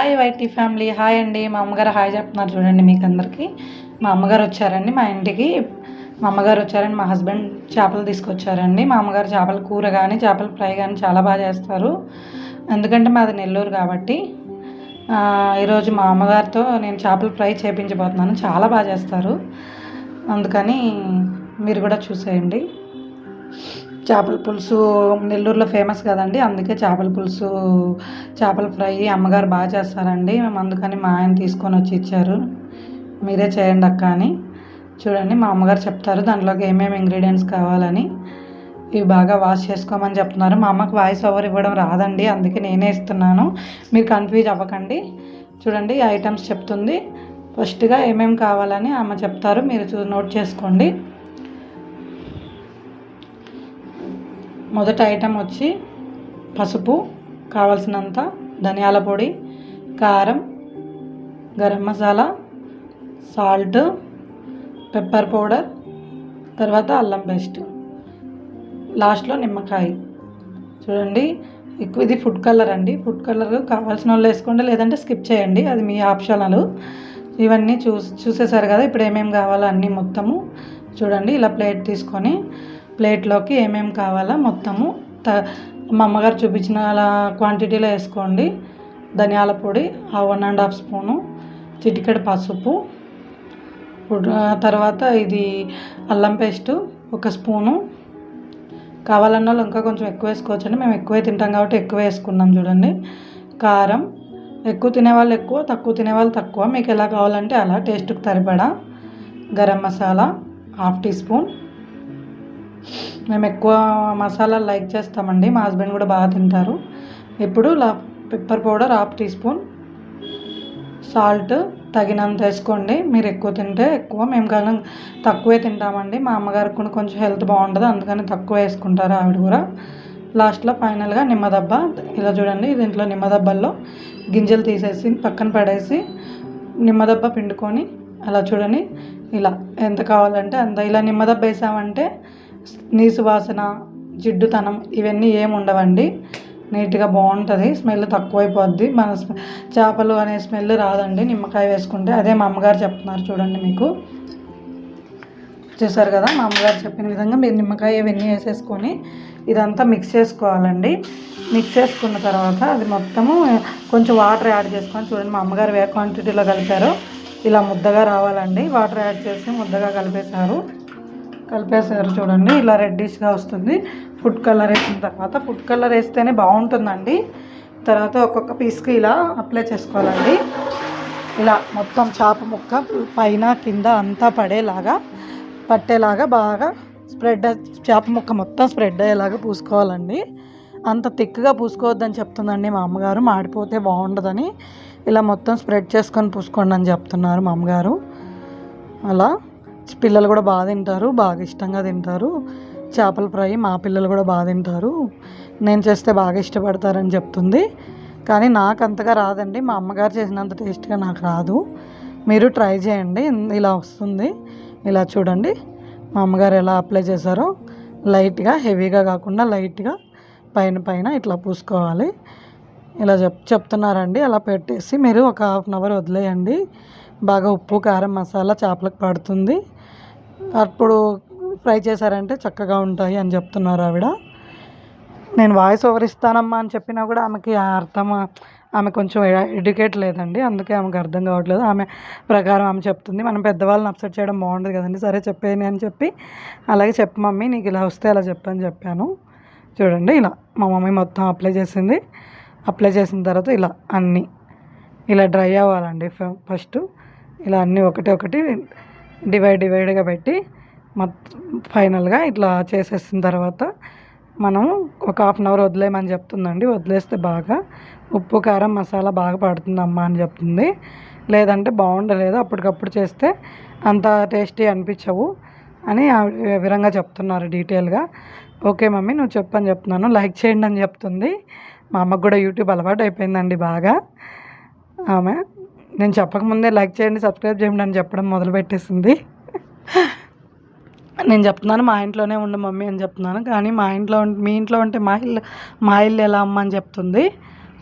Hi YT family, hi అండి. మా అమ్మగారు హాయ్ చెప్తున్నారు చూడండి మీకు అందరికీ. మా అమ్మగారు వచ్చారండి మా ఇంటికి. మా అమ్మగారు వచ్చారండి, మా హస్బెండ్ చేపలు తీసుకొచ్చారండి. మా అమ్మగారు చేపల కూర కానీ చేపల ఫ్రై కానీ చాలా బాగా చేస్తారు. ఎందుకంటే మాది నెల్లూరు కాబట్టి ఈరోజు మా అమ్మగారితో నేను చేపల ఫ్రై చేయించబోతున్నాను. చాలా బాగా చేస్తారు, అందుకని మీరు కూడా చూసేయండి. చేపల పులుసు నెల్లూరులో ఫేమస్ కదండి, అందుకే చేపల పులుసు చేపల ఫ్రై అమ్మగారు బాగా చేస్తారండి. మేము అందుకని మా ఆయన తీసుకొని వచ్చి ఇచ్చారు, మీరే చేయండి అక్క అని. చూడండి మా అమ్మగారు చెప్తారు దాంట్లోకి ఏమేమి ఇంగ్రీడియంట్స్ కావాలని. ఇవి బాగా వాష్ చేసుకోమని చెప్తున్నారు. మా అమ్మకి వాయిస్ ఓవర్ ఇవ్వడం రాదండి, అందుకే నేనే ఇస్తున్నాను, మీరు కన్ఫ్యూజ్ అవ్వకండి. చూడండి ఐటమ్స్ చెప్తుంది. ఫస్ట్గా ఏమేమి కావాలని అమ్మ చెప్తారు, మీరు నోట్ చేసుకోండి. మొదటి ఐటెం వచ్చి పసుపు, కావలసినంత ధనియాల పొడి, కారం, garam masala, salt, pepper powder, తర్వాత అల్లం పేస్ట్, లాస్ట్లో నిమ్మకాయ. చూడండి ఇది ఫుడ్ కలర్ అండి. ఫుడ్ కలర్ కావాల్సిన వాళ్ళు వేసుకోండి, లేదంటే స్కిప్ చేయండి, అది మీ ఆప్షనల్. ఇవన్నీ చూసేసారు కదా. ఇప్పుడు ఏమేమి కావాలో అన్నీ మొత్తము చూడండి. ఇలా ప్లేట్ తీసుకొని ప్లేట్లోకి ఏమేమి కావాలో మొత్తము మా అమ్మగారు చూపించిన అలా క్వాంటిటీలో వేసుకోండి. ధనియాల పొడి 1.5 స్పూను, చిటికెడు పసుపు, తర్వాత ఇది అల్లం పేస్టు 1 స్పూను. కావాలన్న వాళ్ళు ఇంకా కొంచెం ఎక్కువ వేసుకోవచ్చండి, మేము ఎక్కువే తింటాం కాబట్టి ఎక్కువ వేసుకున్నాం. చూడండి కారం, ఎక్కువ తినేవాళ్ళు ఎక్కువ, తక్కువ తినేవాళ్ళు తక్కువ, మీకు ఎలా కావాలంటే అలా టేస్ట్కి సరిపడా. Garam masala 1/2 teaspoon. మేము ఎక్కువ మసాలాలు లైక్ చేస్తామండి, మా హస్బెండ్ కూడా బాగా తింటారు. ఇప్పుడు pepper powder 1/2 teaspoon. Salt తగినంత వేసుకోండి, మీరు ఎక్కువ తింటే ఎక్కువ, మేము కానీ తక్కువే తింటామండి. మా అమ్మగారికి కూడా కొంచెం హెల్త్ బాగుంటుంది, అందుకని తక్కువ వేసుకుంటారు ఆవిడ కూడా. లాస్ట్లో ఫైనల్గా నిమ్మదబ్బ. ఇలా చూడండి, దీంట్లో నిమ్మదబ్బల్లో గింజలు తీసేసి పక్కన పడేసి నిమ్మదబ్బ పిండుకొని అలా చూడండి. ఇలా ఎంత కావాలంటే అంత. ఇలా నిమ్మదబ్బ వేసామంటే నీసు వాసన, జిడ్డుతనం ఇవన్నీ ఏమి ఉండవండి, నీట్గా బాగుంటుంది, స్మెల్ తక్కువైపోద్ది, మన చేపలు అనే స్మెల్ రాదండి నిమ్మకాయ వేసుకుంటే. అదే మా అమ్మగారు చెప్తున్నారు చూడండి, మీకు చూసారు కదా. మా అమ్మగారు చెప్పిన విధంగా మీరు నిమ్మకాయ ఇవన్నీ వేసేసుకొని ఇదంతా మిక్స్ చేసుకోవాలండి. మిక్స్ చేసుకున్న తర్వాత అది మొత్తము కొంచెం వాటర్ యాడ్ చేసుకొని చూడండి, మా అమ్మగారు ఏ క్వాంటిటీలో కలిపారో ఇలా ముద్దగా రావాలండి. వాటర్ యాడ్ చేసి ముద్దగా కలిపేశారు చూడండి. ఇలా రెడ్డిష్గా వస్తుంది. ఫుడ్ కలర్ వేసిన తర్వాత, ఫుడ్ కలర్ వేస్తేనే బాగుంటుందండి. తర్వాత ఒక్కొక్క పీస్కి ఇలా అప్లై చేసుకోవాలండి. ఇలా మొత్తం చేప ముక్క పైన కింద అంతా పట్టేలాగా బాగా చేప ముక్క మొత్తం స్ప్రెడ్ అయ్యేలాగా పూసుకోవాలండి. అంత థిక్గా పూసుకోవద్దని చెప్తుందండి మా అమ్మగారు, మాడిపోతే బాగుండదని. ఇలా మొత్తం స్ప్రెడ్ చేసుకొని పూసుకోండి అని చెప్తున్నారు మా అమ్మగారు. అలా పిల్లలు కూడా బాగా తింటారు, బాగా ఇష్టంగా తింటారు చేపల ఫ్రై. మా పిల్లలు కూడా బాగా తింటారు, నేను చేస్తే బాగా ఇష్టపడతారని చెప్తుంది. కానీ నాకు అంతగా రాదండి, మా అమ్మగారు చేసినంత టేస్ట్గా నాకు రాదు. మీరు ట్రై చేయండి, ఇలా వస్తుంది. ఇలా చూడండి మా అమ్మగారు ఎలా అప్లై చేశారో, లైట్గా, హెవీగా కాకుండా లైట్గా పైన ఇట్లా పూసుకోవాలి. ఇలా చెప్తున్నారండి. అలా పెట్టేసి మీరు ఒక 1/2 అవర్ వదిలేయండి. బాగా ఉప్పు, కారం, మసాలా చేపలకు పడుతుంది, అప్పుడు ఫ్రై చేశారంటే చక్కగా ఉంటాయి అని చెప్తున్నారు ఆవిడ. నేను వాయిస్ ఓవర్ ఇస్తానమ్మా అని చెప్పినా కూడా ఆమె కొంచెం ఎడ్యుకేట్ లేదండి, అందుకే ఆమెకు అర్థం కావట్లేదు. ఆమె ప్రకారం ఆమె చెప్తుంది. మనం పెద్దవాళ్ళని అప్సెట్ చేయడం బాగుండదు కదండి. సరే చెప్పేయని అని చెప్పి, అలాగే చెప్పు మమ్మీ నీకు ఇలా వస్తే అలా చెప్పని చెప్పాను. చూడండి ఇలా మా మమ్మీ మొత్తం అప్లై చేసింది. అప్లై చేసిన తర్వాత ఇలా అన్నీ ఇలా డ్రై అవ్వాలండి. ఫస్ట్ ఇలా అన్నీ ఒకటి డివైడ్గా పెట్టి ఫైనల్గా ఇట్లా చేసేసిన తర్వాత మనం ఒక 1/2 అవర్ వదిలేయమని చెప్తుందండి. వదిలేస్తే బాగా ఉప్పు, కారం, మసాలా బాగా పడుతుంది అమ్మ అని చెప్తుంది. లేదంటే బాగుండలేదు, అప్పటికప్పుడు చేస్తే అంత టేస్టీ అనిపించవు అని వివరంగా చెప్తున్నారు డీటెయిల్గా. ఓకే మమ్మీ నువ్వు చెప్పని చెప్తున్నాను, లైక్ చేయండి అని చెప్తుంది. మా అమ్మకు కూడా యూట్యూబ్ అలవాటు అయిపోయిందండి బాగా. ఆమె నేను చెప్పకముందే లైక్ చేయండి, సబ్స్క్రైబ్ చేయండి అని చెప్పడం మొదలుపెట్టేసింది. నేను చెప్తున్నాను మా ఇంట్లోనే ఉండు మమ్మీ అని చెప్తున్నాను, కానీ మీ ఇంట్లో ఉంటే మా ఇల్లు ఎలా అమ్మ అని చెప్తుంది.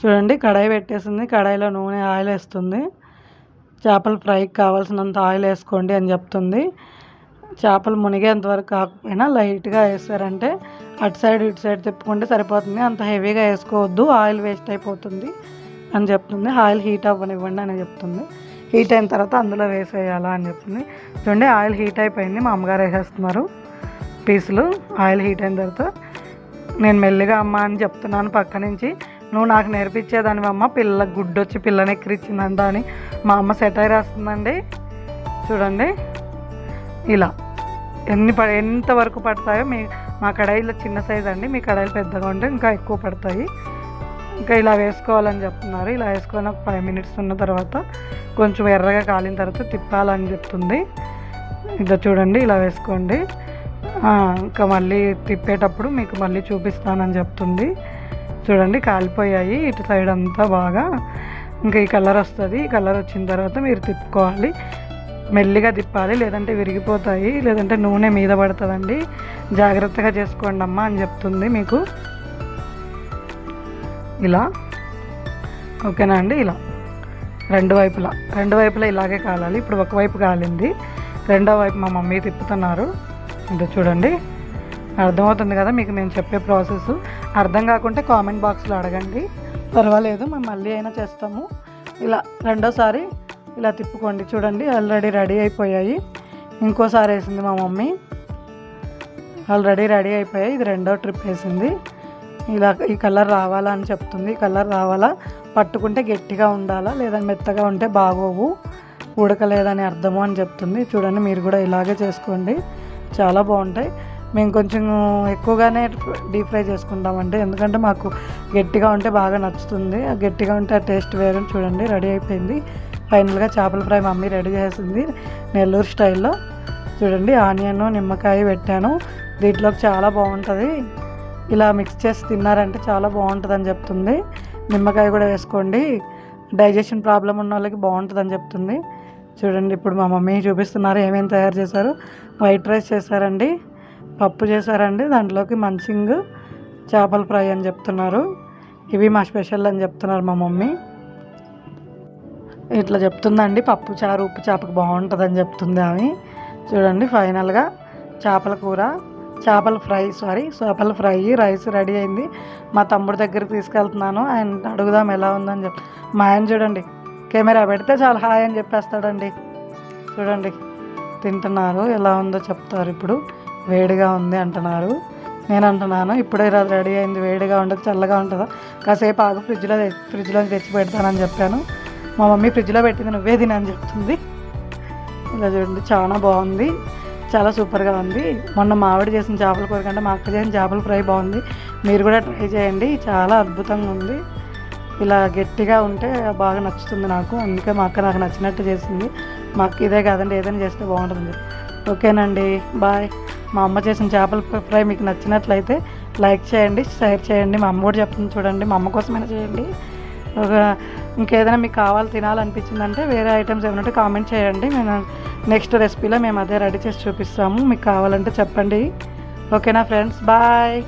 చూడండి కడాయి పెట్టేసింది, కడాయిలో నూనె ఆయిల్ వేస్తుంది. చేపల ఫ్రైకి కావాల్సినంత ఆయిల్ వేసుకోండి అని చెప్తుంది. చేపలు మునిగేంత వరకు కాకపోయినా లైట్గా వేసారంటే అటు సైడ్ ఇటు సైడ్ తిప్పుకుంటే సరిపోతుంది. అంత హెవీగా వేసుకోవద్దు, ఆయిల్ వేస్ట్ అయిపోతుంది అని చెప్తుంది. ఆయిల్ హీట్ అవ్వనివ్వండి అని చెప్తుంది. హీట్ అయిన తర్వాత అందులో వేసేయాలా అని చెప్తుంది. చూడండి ఆయిల్ హీట్ అయిపోయింది, మా అమ్మగారు వేసేస్తున్నారు పీసులు. ఆయిల్ హీట్ అయిన తర్వాత నేను మెల్లిగా అమ్మ అని చెప్తున్నాను పక్క నుంచి. నువ్వు నాకు నేర్పించేదానివి అమ్మ, పిల్లలకు గుడ్డు వచ్చి పిల్లని ఎక్కిరిచ్చిందంట అని మా అమ్మ సెటైర్ వేస్తుందండి. చూడండి ఇలా ఎంత వరకు పడతాయో మా కడాయిలో చిన్న సైజు అండి, మీ కడాయిలు పెద్దగా ఉంటే ఇంకా ఎక్కువ పడతాయి. ఇంకా ఇలా వేసుకోవాలని చెప్తున్నారు. ఇలా వేసుకొని ఒక 5 minutes ఉన్న తర్వాత కొంచెం ఎర్రగా కాలిన తర్వాత తిప్పాలని చెప్తుంది. ఇలా చూడండి ఇలా వేసుకోండి. ఇంకా మళ్ళీ తిప్పేటప్పుడు మీకు మళ్ళీ చూపిస్తానని చెప్తుంది. చూడండి కాలిపోయాయి ఇటు సైడ్ అంతా బాగా. ఇంకా ఈ కలర్ వస్తుంది. ఈ కలర్ వచ్చిన తర్వాత మీరు తిప్పుకోవాలి, మెల్లిగా తిప్పాలి, లేదంటే విరిగిపోతాయి, లేదంటే నూనె మీద పడుతుందండి. జాగ్రత్తగా చేసుకోండి అమ్మ అని చెప్తుంది మీకు. ఇలా ఓకేనా అండి. ఇలా రెండు వైపులా ఇలాగే కాలాలి. ఇప్పుడు ఒకవైపు కాలింది, రెండో వైపు మా మమ్మీ తిప్పుతున్నారు. ఇది చూడండి అర్థమవుతుంది కదా మీకు మేము చెప్పే ప్రాసెస్. అర్థం కాకుంటే కామెంట్ బాక్స్లో అడగండి, పర్వాలేదు మేము మళ్ళీ అయినా చేస్తాము. ఇలా రెండోసారి ఇలా తిప్పుకోండి. చూడండి ఆల్రెడీ రెడీ అయిపోయాయి. ఇంకోసారి వేసింది మా మమ్మీ, ఆల్రెడీ రెడీ అయిపోయాయి. ఇది రెండో ట్రిప్ వేసింది. ఇలా ఈ కలర్ రావాలా అని చెప్తుంది. ఈ కలర్ రావాలా, పట్టుకుంటే గట్టిగా ఉండాలా, లేదంటే మెత్తగా ఉంటే బాగోవు, ఉడకలేదని అర్థము అని చెప్తుంది. చూడండి మీరు కూడా ఇలాగే చేసుకోండి, చాలా బాగుంటాయి. మేము కొంచెం ఎక్కువగానే డీప్ ఫ్రై చేసుకుంటామండి, ఎందుకంటే మాకు గట్టిగా ఉంటే బాగా నచ్చుతుంది. గట్టిగా ఉంటే ఆ టేస్ట్ వేరే. చూడండి రెడీ అయిపోయింది. ఫైనల్గా చేపల ఫ్రై మమ్మీ రెడీ చేసింది నెల్లూరు స్టైల్లో. చూడండి ఆనియన్ నిమ్మకాయ పెట్టాను, దీంట్లోకి చాలా బాగుంటుంది. ఇలా మిక్స్ చేసి తిన్నారంటే చాలా బాగుంటుంది అని చెప్తుంది. నిమ్మకాయ కూడా వేసుకోండి, డైజెషన్ ప్రాబ్లం ఉన్న వాళ్ళకి బాగుంటుంది అని చెప్తుంది. చూడండి ఇప్పుడు మా మమ్మీ చూపిస్తున్నారు ఏమేమి తయారు చేశారు. వైట్ రైస్ చేశారండి, పప్పు చేశారండి, దాంట్లోకి మంచింగ్ చేపల ఫ్రై అని చెప్తున్నారు. ఇవి మా స్పెషల్ అని చెప్తున్నారు మా మమ్మీ. ఇట్లా చెప్తుందండి, పప్పు చారు ఉప్పు చేపకు బాగుంటుంది అని చెప్తుంది ఆమె. చూడండి ఫైనల్గా చేపల కూర, చేపల ఫ్రై రైస్ రెడీ అయింది. మా తమ్ముడి దగ్గరికి తీసుకెళ్తున్నాను, ఆయన అడుగుదాం ఎలా ఉందని చెప్పి. మా ఆయన చూడండి కెమెరా పెడితే చాలా హాయ్ అని చెప్పేస్తాడండి. చూడండి తింటున్నారు, ఎలా ఉందో చెప్తారు. ఇప్పుడు వేడిగా ఉంది అంటున్నారు. నేను అంటున్నాను ఇప్పుడే రెడీ అయింది, వేడిగా ఉండదు చల్లగా ఉంటుందా, కాసేపు ఆగు ఫ్రిడ్జ్లో తెచ్చి పెడతానని చెప్పాను. మా మమ్మీ ఫ్రిడ్జ్లో పెట్టింది నువ్వే తినని చెప్తుంది. ఇలా చూడండి చాలా బాగుంది, చాలా సూపర్గా ఉంది. మొన్న మా ఆవిడ చేసిన చేపల కూర కంటే మా అక్క చేసిన చేపల ఫ్రై బాగుంది. మీరు కూడా ట్రై చేయండి, చాలా అద్భుతంగా ఉంది. ఇలా గట్టిగా ఉంటే బాగా నచ్చుతుంది నాకు, అందుకే మా అక్క నాకు నచ్చినట్టు చేసింది. మా అక్క ఇదే కాదండి ఏదైనా చేస్తే బాగుంటుంది. ఓకేనండి బాయ్. మా అమ్మ చేసిన చేపల ఫ్రై మీకు నచ్చినట్లయితే లైక్ చేయండి, షేర్ చేయండి. మా అమ్మ కూడా చెప్తుంది చూడండి, మా అమ్మ కోసమైనా చేయండి. ఇంకేదైనా మీకు కావాలి తినాలనిపించిందంటే వేరే ఐటమ్స్ ఏమైనా కామెంట్ చేయండి, మేము నెక్స్ట్ రెసిపీలో మేము అదే రెడీ చేసి చూపిస్తాము. మీకు కావాలంటే చెప్పండి. ఓకేనా ఫ్రెండ్స్ బాయ్.